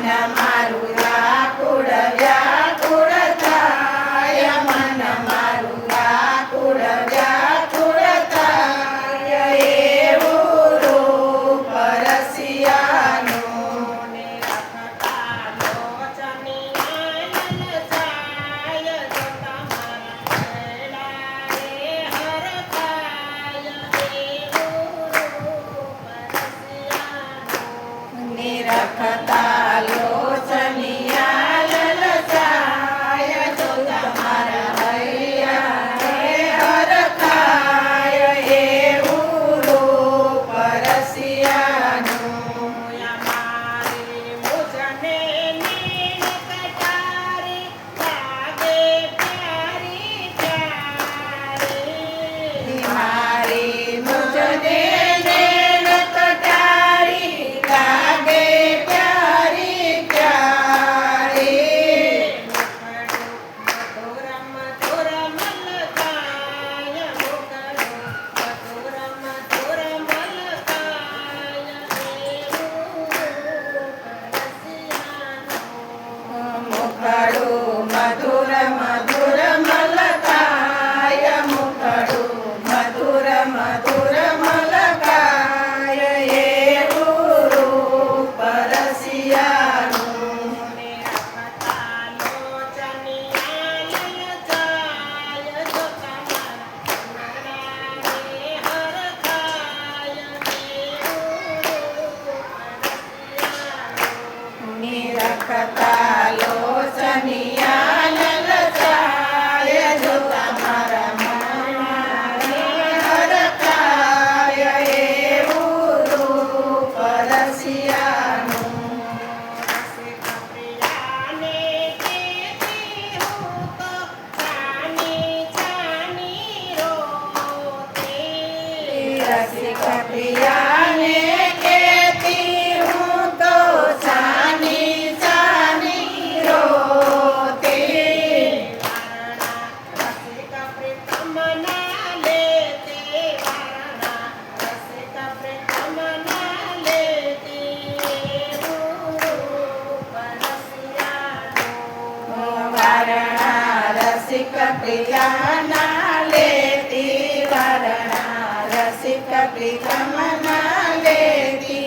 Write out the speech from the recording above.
મારું વ્યાકુળ વ્યાકુળ થાય, મન મારું વ્યાકુળ વ્યાકુળ થાય, એવું રૂપ રસિયાનું. ને રખતા લોચનિયા લલચાય, જોતા મારા વેળાએ હરખાય, એવું રૂપ રસિયાનું. નિરખતા લોચનિયા લલચાય, જોતા મારા હૈયાને હરખાય, એવું રૂપ રસિયાનું. મારી મુજને નીણ કટારી, લાગે પ્યારી પ્યારી. મારી મુજને નૈન કટારી, લાગે પ્યારી પ્યારી. મધુર મધુર મલકાય, મુકડું મધુર મધુર મલકાય, એવું રસિયાનું. મુખડું મધુર મધુર મલકાય, મુખડું મધુર મધુર મલકાય, એવું રૂપ રસિયાનું. ને રખતા લોચનિયા લલચાય, જોતા મારા વેળાએ હરખાય, એવું રસિયાનું. નિરખતા લોચનિયા લલચાય, જોતા મારા મનને હરખાય, એવું રૂપ રસિયાનું. રસિક પ્રિયાને કહેતી હું તો છાની છાની રોતી. રસિક પ્રિયાને કહેતી હું તો છાની છાની રોતી. વારણા રસિક પ્રીતમના લેતી, વારણા રસિક પ્રીતમના લેતી, એવું રૂપ રસિયાનું. વારણા રસિક પ્રિયાના લેતી, વારણા રસિક પ્રિયમના લેતી,